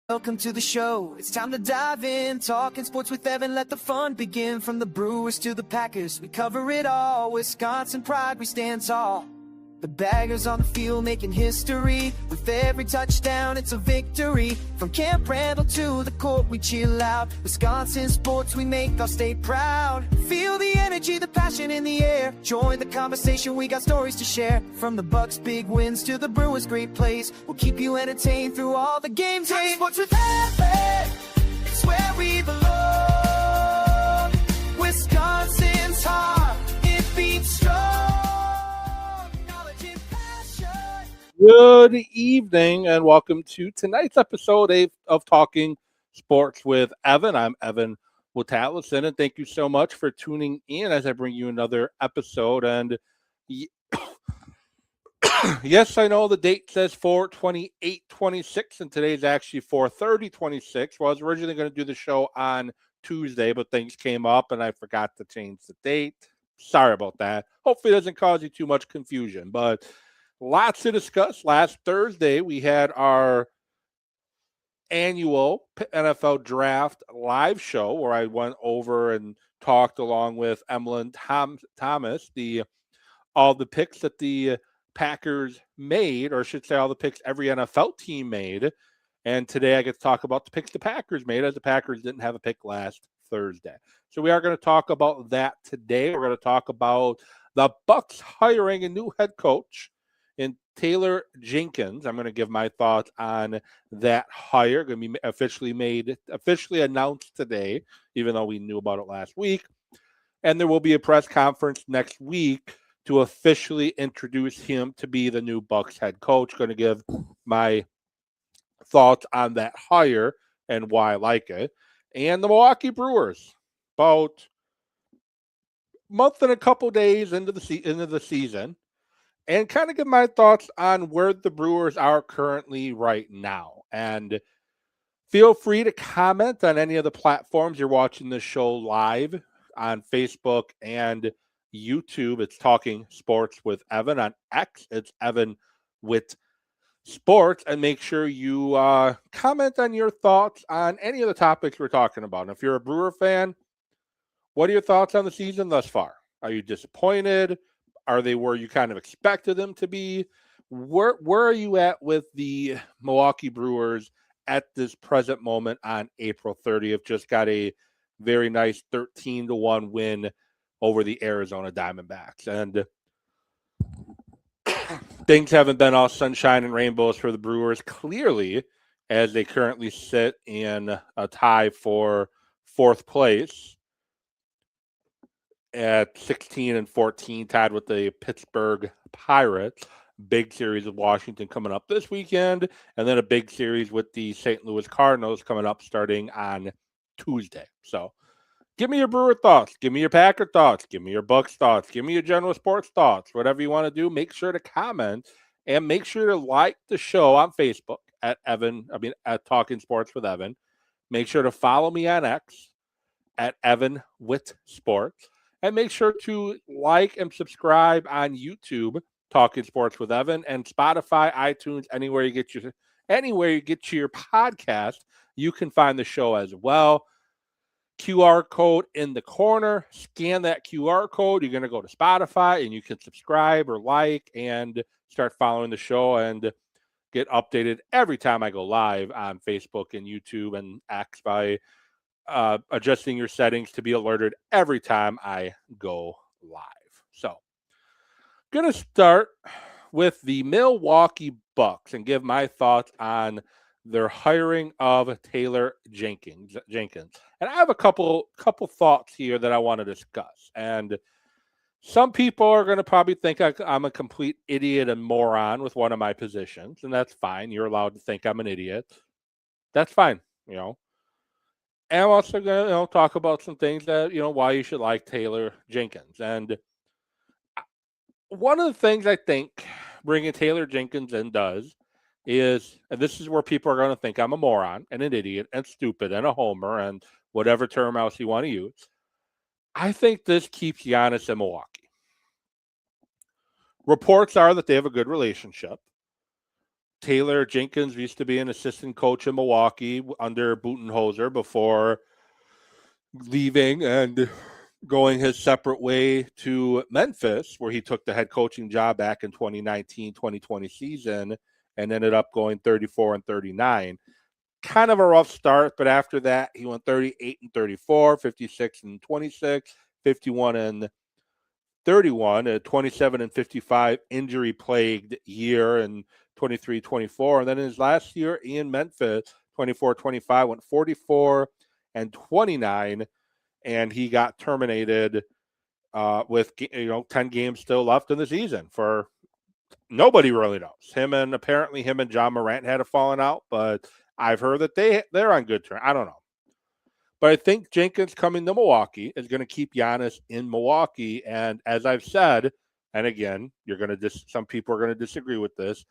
Welcome to the show. It's time to dive in. Talking sports with Evan. Let the fun begin. From the Brewers to the Packers, we cover it all. Wisconsin pride, we stand tall. The Baggers on the field making history. With every touchdown, it's a victory. From Camp Randall to the court, we chill out. Wisconsin sports, we make our state proud. Feel the energy, the passion in the air. Join the conversation, we got stories to share. From the Bucks' big wins to the Brewers' great plays, we'll keep you entertained through all the games. Hey, sports with Evan, it's where we belong. Wisconsin's heart, it beats strong. Good evening and welcome to tonight's episode of Talking Sports with Evan. I'm Evan Witalison, and thank you so much for tuning in as I bring you another episode. And yes, I know the date says 4/28/26, and today's actually 4/30/26. Well, I was originally going to do the show on Tuesday, but things came up and I forgot to change the date. Sorry about that. Hopefully it doesn't cause you too much confusion, but lots to discuss. Last Thursday, we had our annual NFL Draft live show where I went over and talked along with Emlyn Thomas, all the picks that the Packers made, or I should say all the picks every NFL team made. And today I get to talk about the picks the Packers made, as the Packers didn't have a pick last Thursday. So we are going to talk about that today. We're going to talk about the Bucks hiring a new head coach in Taylor Jenkins. I'm going to give my thoughts on that hire. Going to be officially announced today, even though we knew about it last week. And there will be a press conference next week to officially introduce him to be the new Bucks head coach. Going to give my thoughts on that hire and why I like it. And the Milwaukee Brewers, about a month and a couple days into the season, and kind of give my thoughts on where the Brewers are currently right now. And feel free to comment on any of the platforms you're watching this show live on Facebook and YouTube. It's Talking Sports with Evan. On X, it's Evan with Sports. And make sure you comment on your thoughts on any of the topics we're talking about. And if you're a Brewer fan, what are your thoughts on the season thus far? Are you disappointed? Are they where you kind of expected them to be? Where are you at with the Milwaukee Brewers at this present moment on April 30th? Just got a very nice 13-1 win over the Arizona Diamondbacks. And things haven't been all sunshine and rainbows for the Brewers, clearly, as they currently sit in a tie for fourth place at 16-14, tied with the Pittsburgh Pirates. Big series of Washington coming up this weekend, and then a big series with the St. Louis Cardinals coming up starting on Tuesday. So give me your Brewer thoughts. Give me your Packer thoughts. Give me your Bucks thoughts. Give me your general sports thoughts. Whatever you want to do, make sure to comment and make sure to like the show on Facebook at Talking Sports with Evan. Make sure to follow me on X at Evan with Sports. And make sure to like and subscribe on YouTube, Talking Sports with Evan, and Spotify, iTunes, anywhere you get your podcast, you can find the show as well. QR code in the corner. Scan that QR code. You're going to go to Spotify, and you can subscribe or like and start following the show and get updated every time I go live on Facebook and YouTube and X by adjusting your settings to be alerted every time I go live. So, going to start with the Milwaukee Bucks and give my thoughts on their hiring of Taylor Jenkins. And I have a couple thoughts here that I want to discuss. And some people are going to probably think I'm a complete idiot and moron with one of my positions, and that's fine. You're allowed to think I'm an idiot. That's fine, And I'm also going to talk about some things that, why you should like Taylor Jenkins. And one of the things I think bringing Taylor Jenkins in does is, and this is where people are going to think I'm a moron and an idiot and stupid and a homer and whatever term else you want to use. I think this keeps Giannis in Milwaukee. Reports are that they have a good relationship. Taylor Jenkins used to be an assistant coach in Milwaukee under Budenholzer before leaving and going his separate way to Memphis, where he took the head coaching job back in 2019-2020 season and ended up going 34-39. Kind of a rough start, but after that, he went 38-34, 56-26, 51-31, a 27-55 injury-plagued year in 23-24. And then in his last year in Memphis, 24-25, went 44-29, and he got terminated with 10 games still left in the season. For nobody really knows. Him and John Morant had a falling out, but I've heard that they're on good terms. I don't know. But I think Jenkins coming to Milwaukee is going to keep Giannis in Milwaukee. And as I've said, and again, some people are going to disagree with this,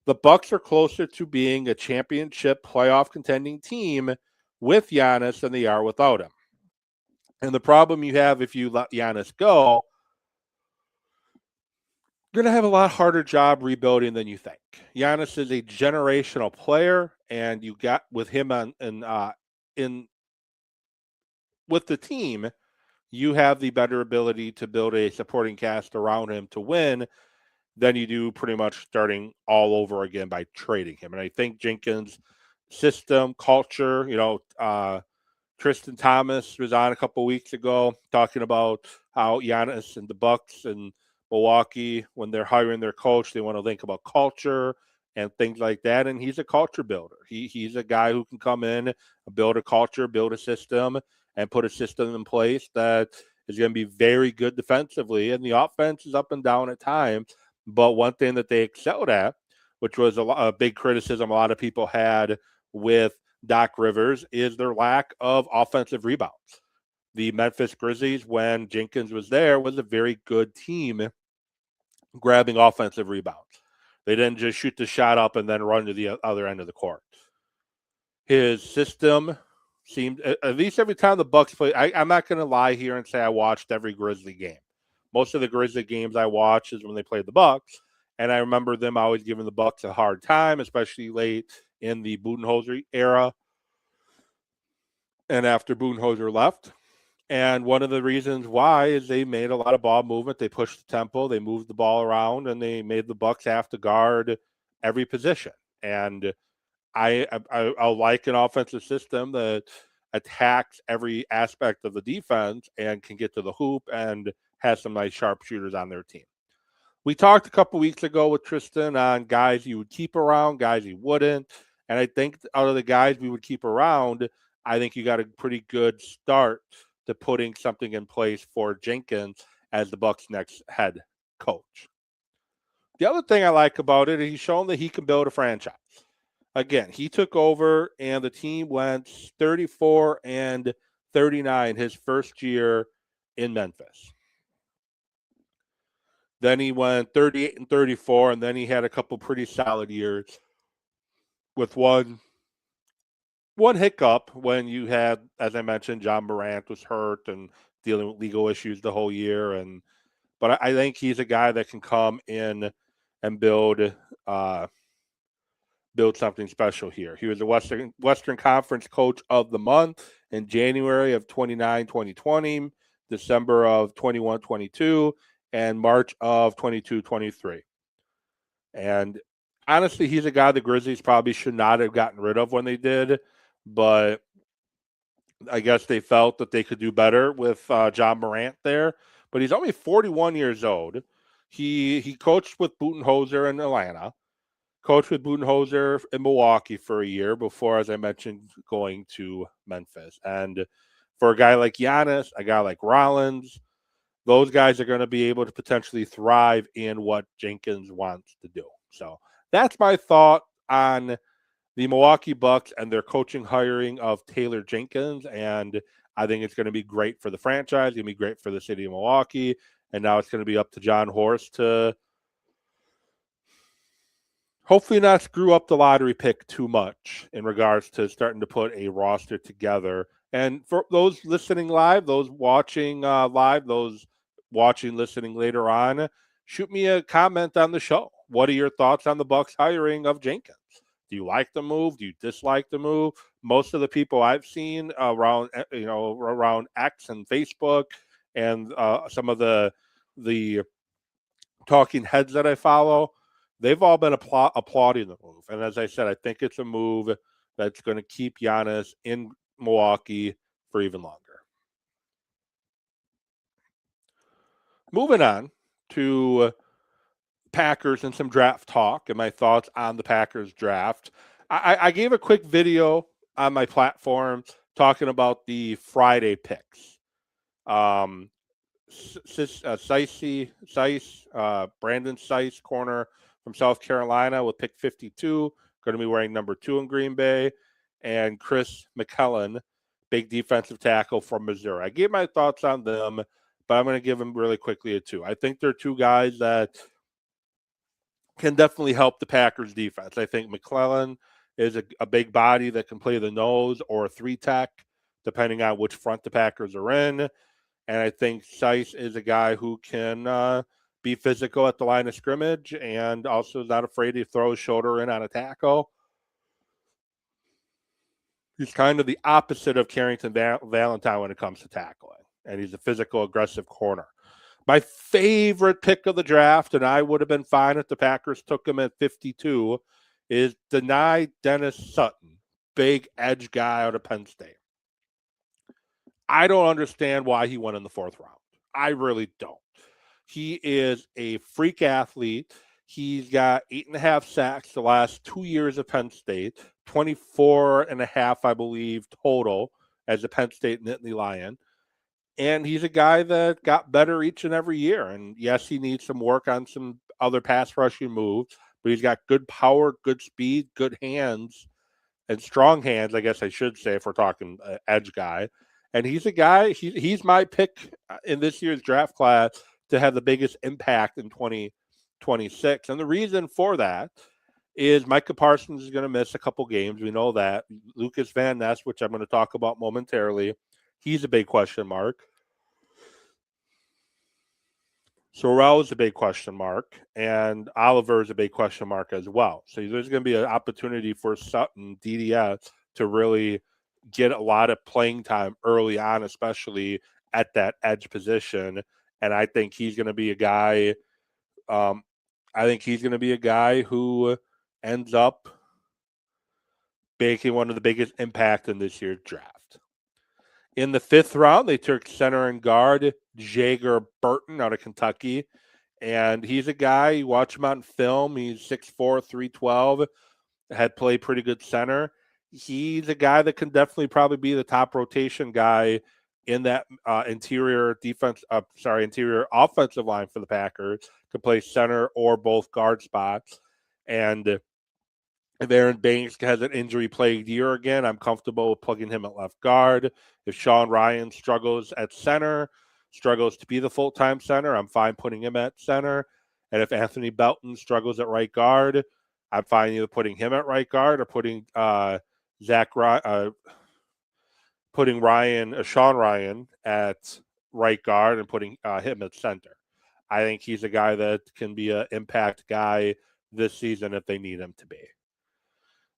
the Bucks are closer to being a championship playoff contending team with Giannis than they are without him. And the problem you have if you let Giannis go, you're going to have a lot harder job rebuilding than you think. Giannis is a generational player, and you got with him with the team, you have the better ability to build a supporting cast around him to win than you do pretty much starting all over again by trading him. And I think Jenkins' system, culture, Tristan Thomas was on a couple weeks ago talking about how Giannis and the Bucks and Milwaukee, when they're hiring their coach, they want to think about culture and things like that. And he's a culture builder. He's a guy who can come in, build a culture, build a system, and put a system in place that is going to be very good defensively. And the offense is up and down at times. But one thing that they excelled at, which was a big criticism a lot of people had with Doc Rivers, is their lack of offensive rebounds. The Memphis Grizzlies, when Jenkins was there, was a very good team grabbing offensive rebounds. They didn't just shoot the shot up and then run to the other end of the court. His system seemed, at least every time the Bucks played, I'm not going to lie here and say I watched every Grizzly game. Most of the Grizzly games I watched is when they played the Bucks, and I remember them always giving the Bucks a hard time, especially late in the Budenholzer era and after Budenholzer left. And one of the reasons why is they made a lot of ball movement. They pushed the tempo, they moved the ball around, and they made the Bucks have to guard every position. And I like an offensive system that attacks every aspect of the defense and can get to the hoop and has some nice sharpshooters on their team. We talked a couple weeks ago with Tristan on guys you would keep around, guys you wouldn't. And I think out of the guys we would keep around, I think you got a pretty good start to putting something in place for Jenkins as the Bucks' next head coach. The other thing I like about it is he's shown that he can build a franchise. Again, he took over and the team went 34-39 his first year in Memphis. Then he went 38-34, and then he had a couple pretty solid years with one hiccup when you had, as I mentioned, John Morant was hurt and dealing with legal issues the whole year. But I think he's a guy that can come in and build something special here. He was the Western Conference Coach of the Month in January of 2020, December of 21-22, and March of 22-23. And honestly, he's a guy the Grizzlies probably should not have gotten rid of when they did, but I guess they felt that they could do better with John Morant there. But he's only 41 years old. He coached with Budenholzer in Atlanta, coached with Budenholzer in Milwaukee for a year before, as I mentioned, going to Memphis. And for a guy like Giannis, a guy like Rollins, those guys are going to be able to potentially thrive in what Jenkins wants to do. So that's my thought on the Milwaukee Bucks and their coaching hiring of Taylor Jenkins. And I think it's going to be great for the franchise. It's going to be great for the city of Milwaukee. And now it's going to be up to John Horst to hopefully not screw up the lottery pick too much in regards to starting to put a roster together. And for those listening live, those watching live, those watching, listening later on, shoot me a comment on the show. what are your thoughts on the Bucs hiring of Jenkins? Do you like the move? Do you dislike the move? Most of the people I've seen around, around X and Facebook, and some of the talking heads that I follow, they've all been applauding the move. And as I said, I think it's a move that's going to keep Giannis in Milwaukee for even longer. Moving on to Packers and some draft talk and my thoughts on the Packers draft. I gave a quick video on my platform talking about the Friday picks. Brandon Sice, corner from South Carolina with pick 52, going to be wearing number 2 in Green Bay, and Chris McKellen, big defensive tackle from Missouri. I gave my thoughts on them, but I'm going to give them really quickly a 2. I think they're 2 guys that can definitely help the Packers defense. I think McClellan is a big body that can play the nose or a 3-tech, depending on which front the Packers are in. And I think Sice is a guy who can be physical at the line of scrimmage and also is not afraid to throw his shoulder in on a tackle. He's kind of the opposite of Carrington Valentine when it comes to tackling, and he's a physical, aggressive corner. My favorite pick of the draft, and I would have been fine if the Packers took him at 52, is Denai Dennis Sutton, big edge guy out of Penn State. I don't understand why he went in the 4th round. I really don't. He is a freak athlete. He's got 8.5 sacks the last 2 years of Penn State, 24.5, I believe, total as a Penn State Nittany Lion. And he's a guy that got better each and every year. And yes, he needs some work on some other pass rushing moves, but he's got good power, good speed, good hands, and strong hands, I guess I should say, if we're talking edge guy. And he's a guy, he's my pick in this year's draft class to have the biggest impact in 2026. And the reason for that is Micah Parsons is going to miss a couple games. We know that. Lucas Van Ness, which I'm going to talk about momentarily, he's a big question mark. Sorrell is a big question mark, and Oliver is a big question mark as well. So there's going to be an opportunity for Sutton, DDS, to really get a lot of playing time early on, especially at that edge position. And I think he's going to be a guy. Who ends up making one of the biggest impact in this year's draft. In the 5th round, they took center and guard Jager Burton out of Kentucky. And he's a guy, you watch him on film, he's 6'4", 312, had played pretty good center. He's a guy that can definitely probably be the top rotation guy in that interior offensive line for the Packers. Could play center or both guard spots. And if Aaron Banks has an injury-plagued year again, I'm comfortable with plugging him at left guard. If Sean Ryan struggles at center, struggles to be the full-time center, I'm fine putting him at center. And if Anthony Belton struggles at right guard, I'm fine either putting him at right guard or putting Sean Ryan at right guard and putting him at center. I think he's a guy that can be an impact guy this season if they need him to be.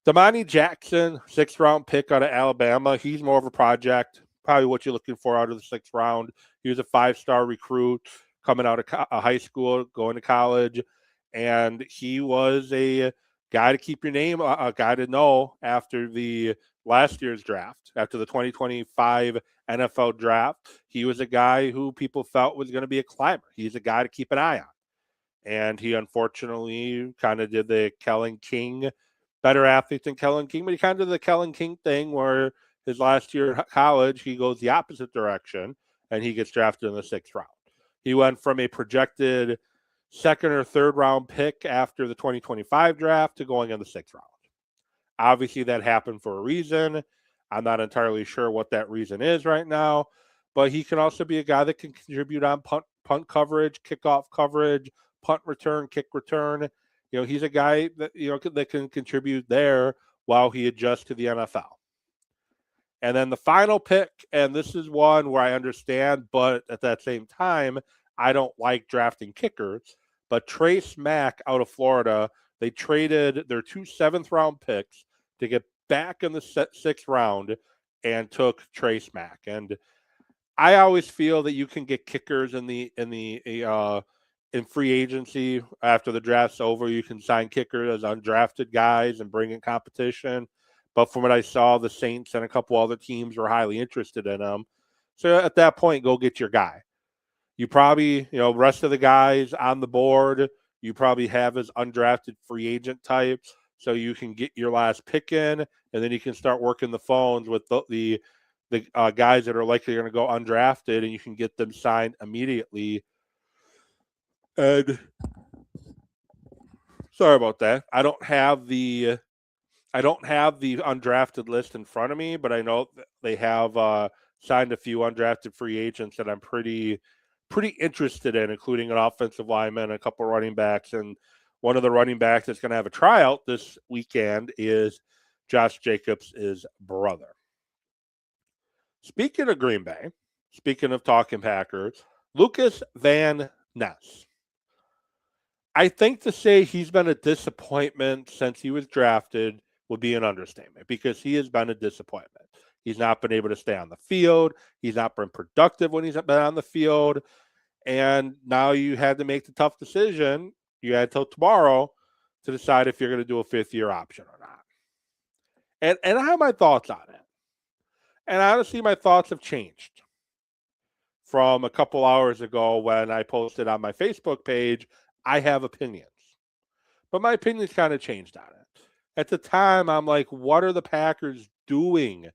Damani Jackson, 6th round pick out of Alabama. He's more of a project, probably what you're looking for out of the 6th round. He was a 5-star recruit coming out of high school, going to college, and he was a guy to keep your name, a guy to know after the last year's draft, after the 2025 NFL draft. He was a guy who people felt was going to be a climber. He's a guy to keep an eye on. And he unfortunately kind of did the Kellen King, better athlete than Kellen King, but he kind of did the Kellen King thing where his last year in college, he goes the opposite direction and he gets drafted in the 6th round. He went from a projected 2nd or 3rd round pick after the 2025 draft to going in the 6th round. Obviously, that happened for a reason. I'm not entirely sure what that reason is right now, but he can also be a guy that can contribute on punt coverage, kickoff coverage, punt return, kick return. He's a guy that that can contribute there while he adjusts to the NFL. And then the final pick, and this is one where I understand, but at that same time, I don't like drafting kickers. But Trace Mack out of Florida, they traded their 2 7th-round picks to get back in the 6th round and took Trace Mack. And I always feel that you can get kickers in free agency after the draft's over. You can sign kickers as undrafted guys and bring in competition. But from what I saw, the Saints and a couple other teams were highly interested in them. So at that point, go get your guy. You probably, rest of the guys on the board, you probably have as undrafted free agent types. So you can get your last pick in, and then you can start working the phones with the guys that are likely going to go undrafted, and you can get them signed immediately. And sorry about that. I don't have the undrafted list in front of me, but I know they have signed a few undrafted free agents that I'm pretty interested in, including an offensive lineman, a couple running backs, and one of the running backs that's going to have a tryout this weekend is Josh Jacobs' brother. Speaking of Green Bay, speaking of talking Packers, Lucas Van Ness. I think to say he's been a disappointment since he was drafted would be an understatement because he has been a disappointment. He's not been able to stay on the field. He's not been productive when he's been on the field. And now you had to make the tough decision. You had till tomorrow to decide if you're going to do a 5th-year option or not. And I have my thoughts on it. And honestly, my thoughts have changed from a couple hours ago when I posted on my Facebook page, I have opinions. But my opinions kind of changed on it. At the time, I'm like, what are the Packers doing?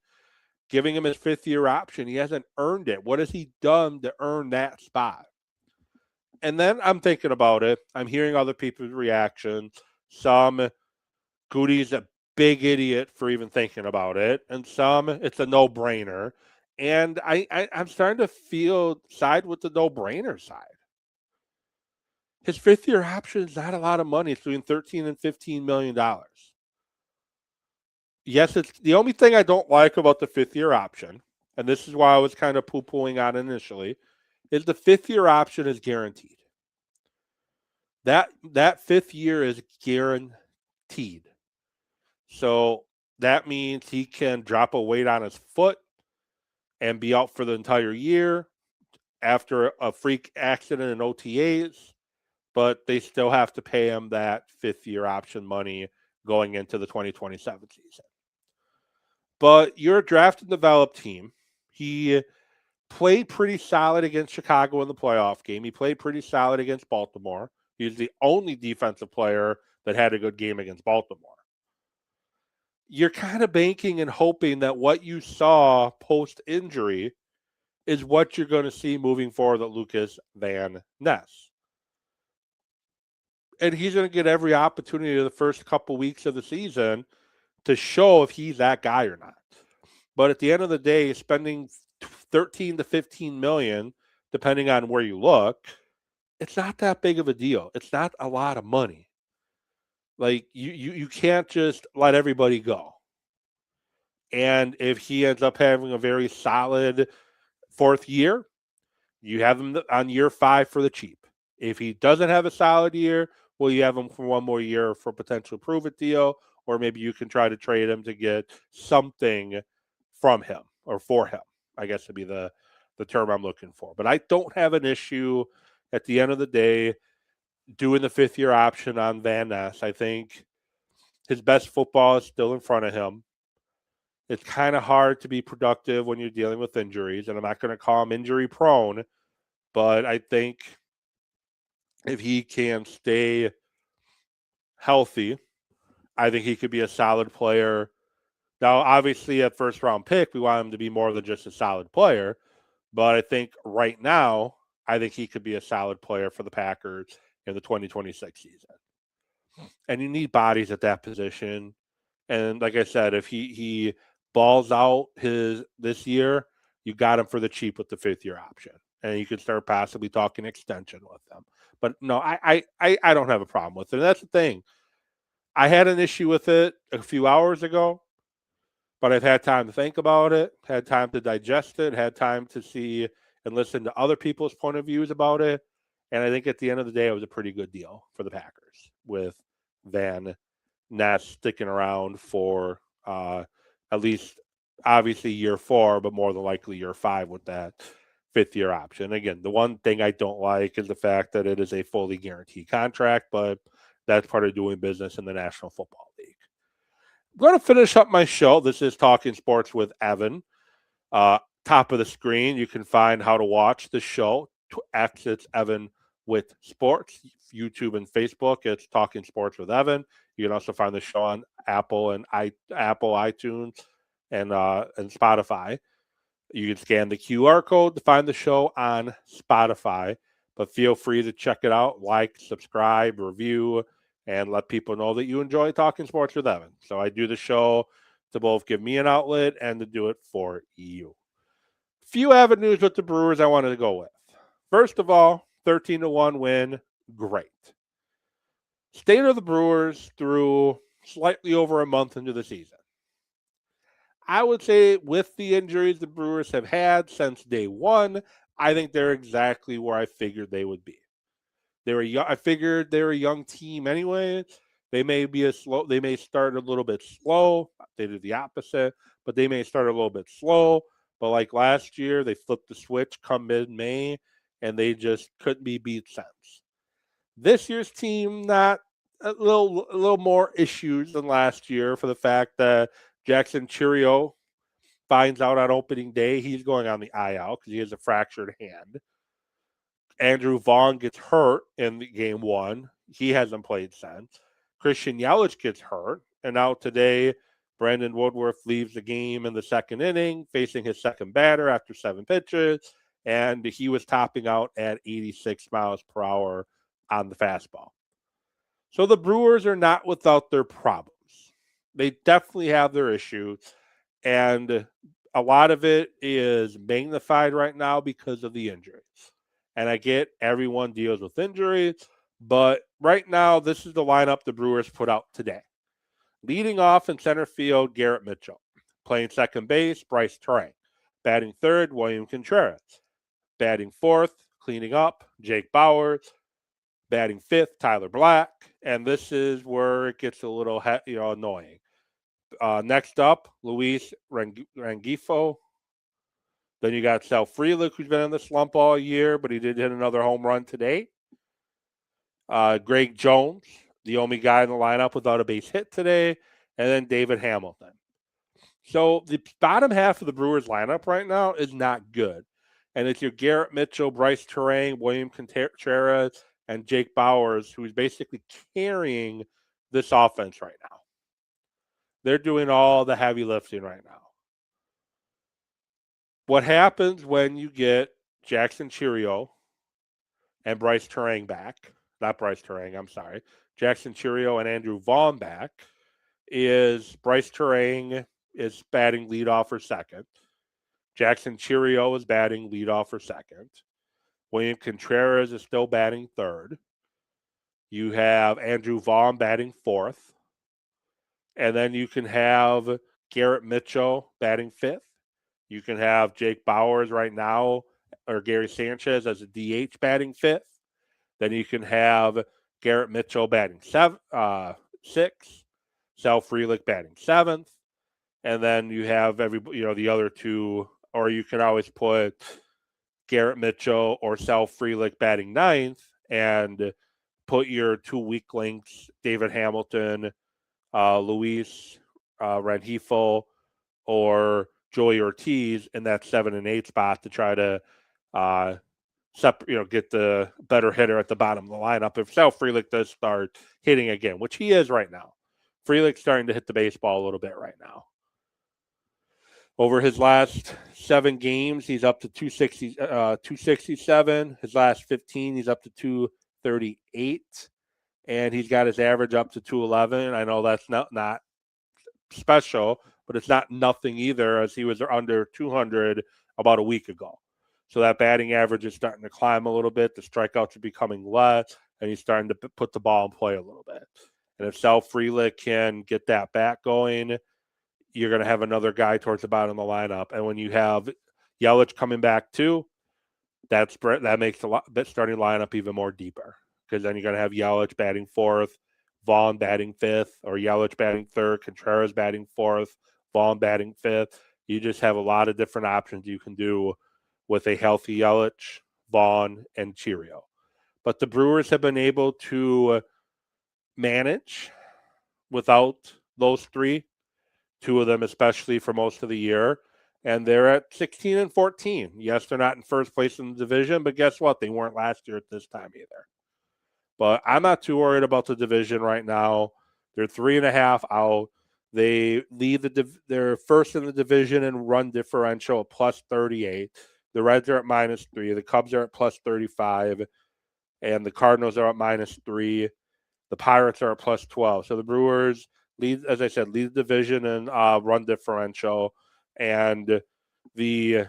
Giving him his 5th-year option. He hasn't earned it. What has he done to earn that spot? And then I'm thinking about it. I'm hearing other people's reactions. Some, Goody's a big idiot for even thinking about it. And some, it's a no-brainer. And I'm starting to side with the no-brainer side. His 5th-year option is not a lot of money. It's between $13 and $15 million. Yes, it's the only thing I don't like about the 5th-year option, and this is why I was kind of poo-pooing on initially, is the 5th-year option is guaranteed. That 5th year is guaranteed. So that means he can drop a weight on his foot and be out for the entire year after a freak accident in OTAs, but they still have to pay him that 5th-year option money going into the 2027 season. But you're a draft and develop team. He played pretty solid against Chicago in the playoff game. He played pretty solid against Baltimore. He's the only defensive player that had a good game against Baltimore. You're kind of banking and hoping that what you saw post-injury is what you're going to see moving forward with Lucas Van Ness. And he's going to get every opportunity the first couple weeks of the season to show if he's that guy or not. But at the end of the day, spending 13 to 15 million, depending on where you look, it's not that big of a deal. It's not a lot of money. Like you can't just let everybody go. And if he ends up having a very solid 4th year, you have him on year 5 for the cheap. If he doesn't have a solid year, well, you have him for one more year for a potential prove-it deal, or maybe you can try to trade him to get something from him or for him, I guess would be the term I'm looking for. But I don't have an issue at the end of the day doing the 5th-year option on Van Ness. I think his best football is still in front of him. It's kind of hard to be productive when you're dealing with injuries, and I'm not going to call him injury prone, but I think if he can stay healthy, I think he could be a solid player. Now, obviously, at 1st-round pick, we want him to be more than just a solid player, but I think right now, I think he could be a solid player for the Packers in the 2026 season. And you need bodies at that position. And like I said, if he balls out this year, you got him for the cheap with the 5th-year option. And you can start possibly talking extension with them. But no, I don't have a problem with it. And that's the thing. I had an issue with it a few hours ago, but I've had time to think about it, had time to digest it, had time to see and listen to other people's point of views about it. And I think at the end of the day, it was a pretty good deal for the Packers with Van Ness sticking around for at least obviously year 4, but more than likely year 5 with that 5th-year option. Again, the one thing I don't like is the fact that it is a fully guaranteed contract, but that's part of doing business in the National Football League. I'm going to finish up my show. This is Talking Sports with Evan. Top of the screen, you can find how to watch the show. X, it's Evan with Sports. YouTube and Facebook, it's Talking Sports with Evan. You can also find the show on Apple, iTunes, and Spotify. You can scan the QR code to find the show on Spotify, but feel free to check it out, like, subscribe, review, and let people know that you enjoy Talking Sports with Evan. So I do the show to both give me an outlet and to do it for you. Few avenues with the Brewers I wanted to go with. First of all, 13-1 win, great. State of the Brewers through slightly over a month into the season. I would say with the injuries the Brewers have had since day one, I think they're exactly where I figured they would be. I figured they're a young team anyway. They may start a little bit slow. They did the opposite, but they may start a little bit slow. But like last year, they flipped the switch come mid-May, and they just couldn't be beat since. This year's team, not a little more issues than last year for the fact that Jackson Cheerio finds out on opening day he's going on the IL because he has a fractured hand. Andrew Vaughn gets hurt in game 1. He hasn't played since. Christian Yelich gets hurt. And now today, Brandon Woodruff leaves the game in the 2nd inning, facing his second batter after 7 pitches. And he was topping out at 86 miles per hour on the fastball. So the Brewers are not without their problems. They definitely have their issues. And a lot of it is magnified right now because of the injuries. And I get everyone deals with injuries, but right now, this is the lineup the Brewers put out today. Leading off in center field, Garrett Mitchell. Playing second base, Bryce Terang. Batting third, William Contreras. Batting fourth, cleaning up, Jake Bauers. Batting fifth, Tyler Black. And this is where it gets a little annoying. Next up, Luis Rengifo. Then you got Sal Frelick, who's been in the slump all year, but he did hit another home run today. Greg Jones, the only guy in the lineup without a base hit today. And then David Hamilton. So the bottom half of the Brewers lineup right now is not good. And it's your Garrett Mitchell, Bryce Terang, William Contreras, and Jake Bauers, who's basically carrying this offense right now. They're doing all the heavy lifting right now. What happens when you get Jackson Cheerio and Bryce Terang back? Not Bryce Terang, I'm sorry. Jackson Cheerio and Andrew Vaughn back is Bryce Terang is batting leadoff for second. Jackson Cheerio is batting leadoff for second. William Contreras is still batting third. You have Andrew Vaughn batting fourth. And then you can have Garrett Mitchell batting fifth. You can have Jake Bauers right now, or Gary Sanchez as a DH batting fifth. Then you can have Garrett Mitchell batting sixth. Sal Frelick batting seventh. And then you have the other two, or you can always put Garrett Mitchell or Sal Frelick batting ninth and put your 2 weak links, David Hamilton, Luis Rengifo, or Joey Ortiz in that 7 and 8 spot to try to get the better hitter at the bottom of the lineup if Sal Frelick does start hitting again, which he is right now. Frelick's starting to hit the baseball a little bit right now. Over his last 7 games, he's up to 267. His last 15, he's up to 238. And he's got his average up to 211. I know that's not special, but it's not nothing either, as he was under 200 about a week ago. So that batting average is starting to climb a little bit. The strikeouts are becoming less, and he's starting to put the ball in play a little bit. And if Sal Frelick can get that bat going, you're going to have another guy towards the bottom of the lineup. And when you have Yelich coming back too, that makes the starting lineup even more deeper, because then you're going to have Yelich batting fourth, Vaughn batting fifth, or Yelich batting third, Contreras batting fourth, Vaughn batting fifth. You just have a lot of different options you can do with a healthy Yelich, Vaughn, and Cheerio. But the Brewers have been able to manage without those three, two of them especially for most of the year. And they're at 16 and 14. Yes, they're not in first place in the division, but guess what? They weren't last year at this time either. But I'm not too worried about the division right now. They're 3.5 out. They lead they're first in the division in run differential at plus 38. The Reds are at -3. The Cubs are at plus 35. And the Cardinals are at -3. The Pirates are at plus 12. So the Brewers lead, as I said, lead the division in run differential. And the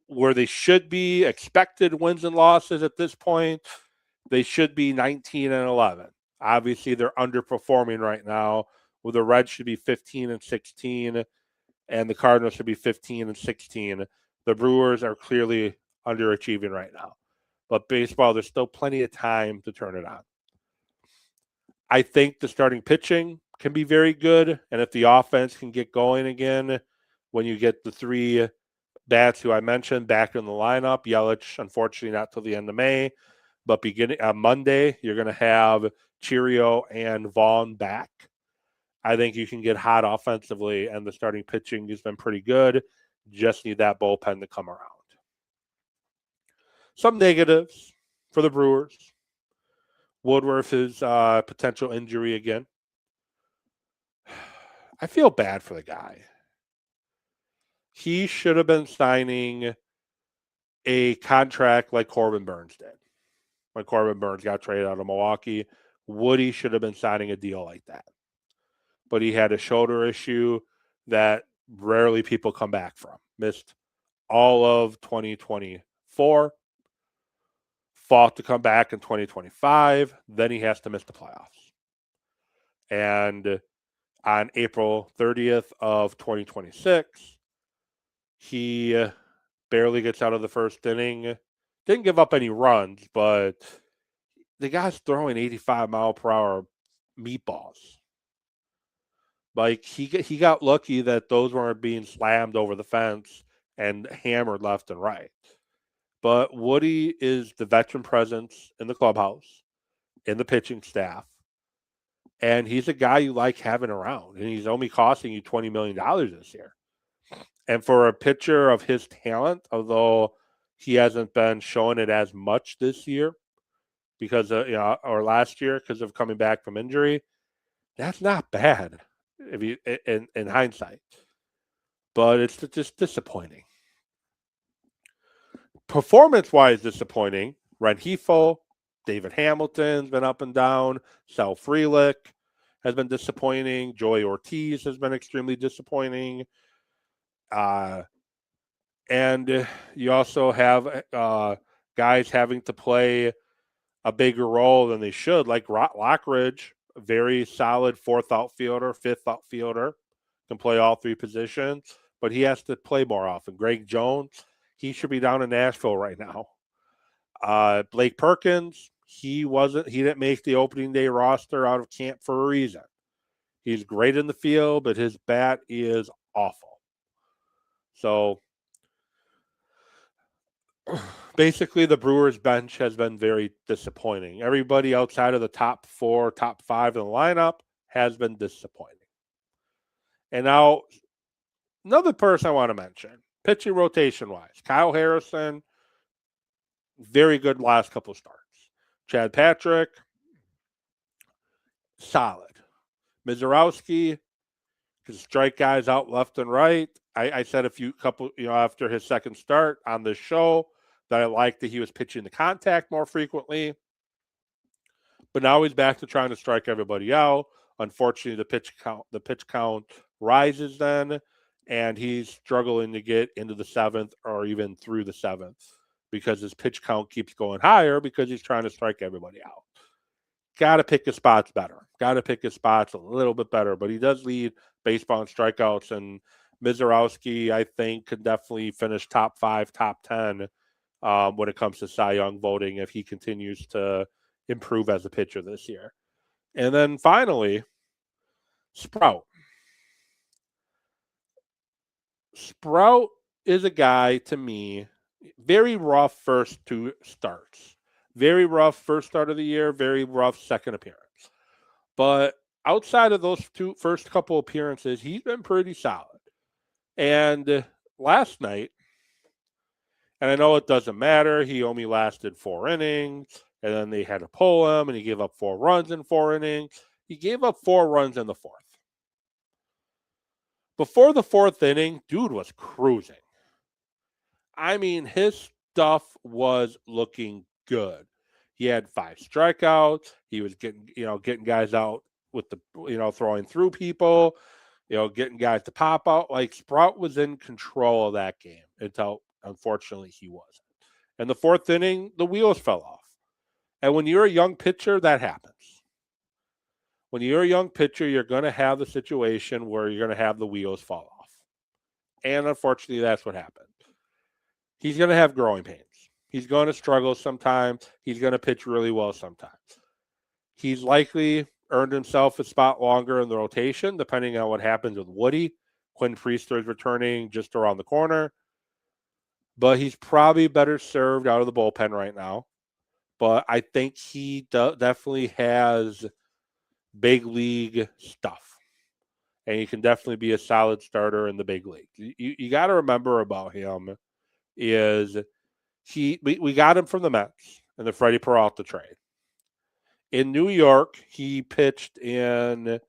where they should be expected wins and losses at this point, they should be 19 and 11. Obviously, they're underperforming right now. Well, the Reds should be 15 and 16, and the Cardinals should be 15 and 16. The Brewers are clearly underachieving right now. But baseball, there's still plenty of time to turn it on. I think the starting pitching can be very good, and if the offense can get going again, when you get the three bats who I mentioned back in the lineup, Yelich, unfortunately, not till the end of May, but beginning on Monday, you're going to have Cheerio and Vaughn back. I think you can get hot offensively, and the starting pitching has been pretty good. Just need that bullpen to come around. Some negatives for the Brewers. Woodworth's potential injury again. I feel bad for the guy. He should have been signing a contract like Corbin Burns did. When Corbin Burns got traded out of Milwaukee, Woody should have been signing a deal like that. But he had a shoulder issue that rarely people come back from. Missed all of 2024, fought to come back in 2025, then he has to miss the playoffs. And on April 30th of 2026, he barely gets out of the first inning. Didn't give up any runs, but the guy's throwing 85-mile-per-hour meatballs. Like, he got lucky that those weren't being slammed over the fence and hammered left and right. But Woody is the veteran presence in the clubhouse, in the pitching staff, and he's a guy you like having around, and he's only costing you $20 million this year. And for a pitcher of his talent, although he hasn't been showing it as much this year because of, or last year because of coming back from injury, that's not bad if you in hindsight. But it's just disappointing. Performance-wise, disappointing. Rengifo, David Hamilton's been up and down. Sal Frelick has been disappointing. Joey Ortiz has been extremely disappointing. And you also have guys having to play a bigger role than they should, like Lockridge, a very solid fourth outfielder, fifth outfielder, can play all three positions, but he has to play more often. Greg Jones, he should be down in Nashville right now. Blake Perkins, he didn't make the opening day roster out of camp for a reason. He's great in the field, but his bat is awful. So basically, the Brewers bench has been very disappointing. Everybody outside of the top 4, top 5 in the lineup has been disappointing. And now, another person I want to mention, pitching rotation-wise, Kyle Harrison, very good last couple starts. Chad Patrick, solid. Mizorowski can strike guys out left and right. I said after his second start on the show that I liked that he was pitching the contact more frequently. But now he's back to trying to strike everybody out. Unfortunately, the pitch count rises then, and he's struggling to get into the 7th or even through the 7th because his pitch count keeps going higher because he's trying to strike everybody out. Got to pick his spots better. Got to pick his spots a little bit better. But he does lead baseball in strikeouts, and Mizorowski, I think, could definitely finish top 5, top 10 when it comes to Cy Young voting if he continues to improve as a pitcher this year. And then finally, Sprout. Sprout is a guy to me, very rough first two starts. Very rough first start of the year, very rough second appearance. But outside of those first couple appearances, he's been pretty solid. And last night, and I know it doesn't matter, he only lasted 4 innings, and then they had to pull him, and he gave up 4 runs in 4 innings. He gave up 4 runs in the fourth. Before the fourth inning, dude was cruising. I mean, his stuff was looking good. He had 5 strikeouts. He was getting guys out with the, throwing through people, getting guys to pop out. Like, Sprout was in control of that game until, unfortunately, he wasn't. In the fourth inning, the wheels fell off. And when you're a young pitcher, that happens. When you're a young pitcher, you're going to have the situation where you're going to have the wheels fall off. And unfortunately, that's what happened. He's going to have growing pains. He's going to struggle sometimes. He's going to pitch really well sometimes. He's likely earned himself a spot longer in the rotation, depending on what happens with Woody. Quinn Priester is returning just around the corner. But he's probably better served out of the bullpen right now. But I think he definitely has big league stuff. And he can definitely be a solid starter in the big league. You got to remember about him is we got him from the Mets in the Freddie Peralta trade. In New York, he pitched in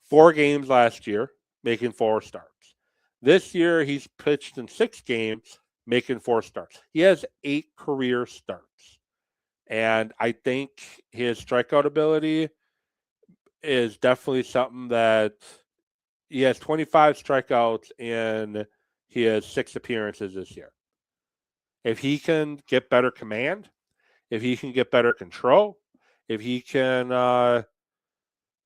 4 games last year, making 4 starts. This year, he's pitched in 6 games, making 4 starts. He has 8 career starts. And I think his strikeout ability is definitely something that he has 25 strikeouts and he has 6 appearances this year. If he can get better command, if he can get better control, if he can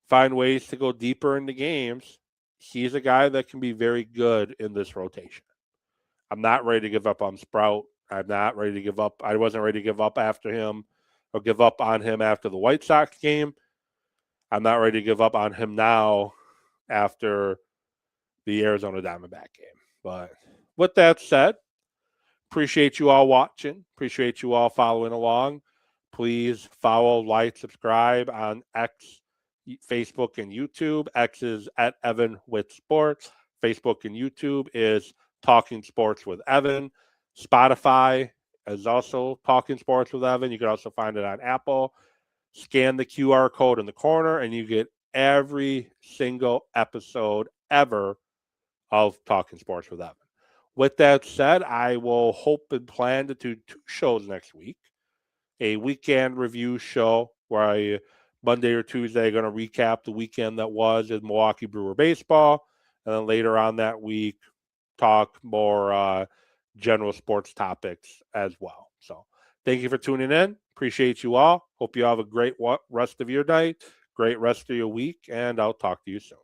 find ways to go deeper into games, he's a guy that can be very good in this rotation. I'm not ready to give up on Sprout. I'm not ready to give up. I wasn't ready to give up after him or give up on him after the White Sox game. I'm not ready to give up on him now after the Arizona Diamondback game. But with that said, appreciate you all watching. Appreciate you all following along. Please follow, like, subscribe on X, Facebook, and YouTube. X is at Evan with Sports. Facebook and YouTube is Talking Sports with Evan. Spotify is also Talking Sports with Evan. You can also find it on Apple. Scan the QR code in the corner, and you get every single episode ever of Talking Sports with Evan. With that said, I will hope and plan to do 2 shows next week. A weekend review show where I, Monday or Tuesday, going to recap the weekend that was in Milwaukee Brewer baseball. And then later on that week, talk more general sports topics as well. So thank you for tuning in. Appreciate you all. Hope you have a great rest of your night, great rest of your week, and I'll talk to you soon.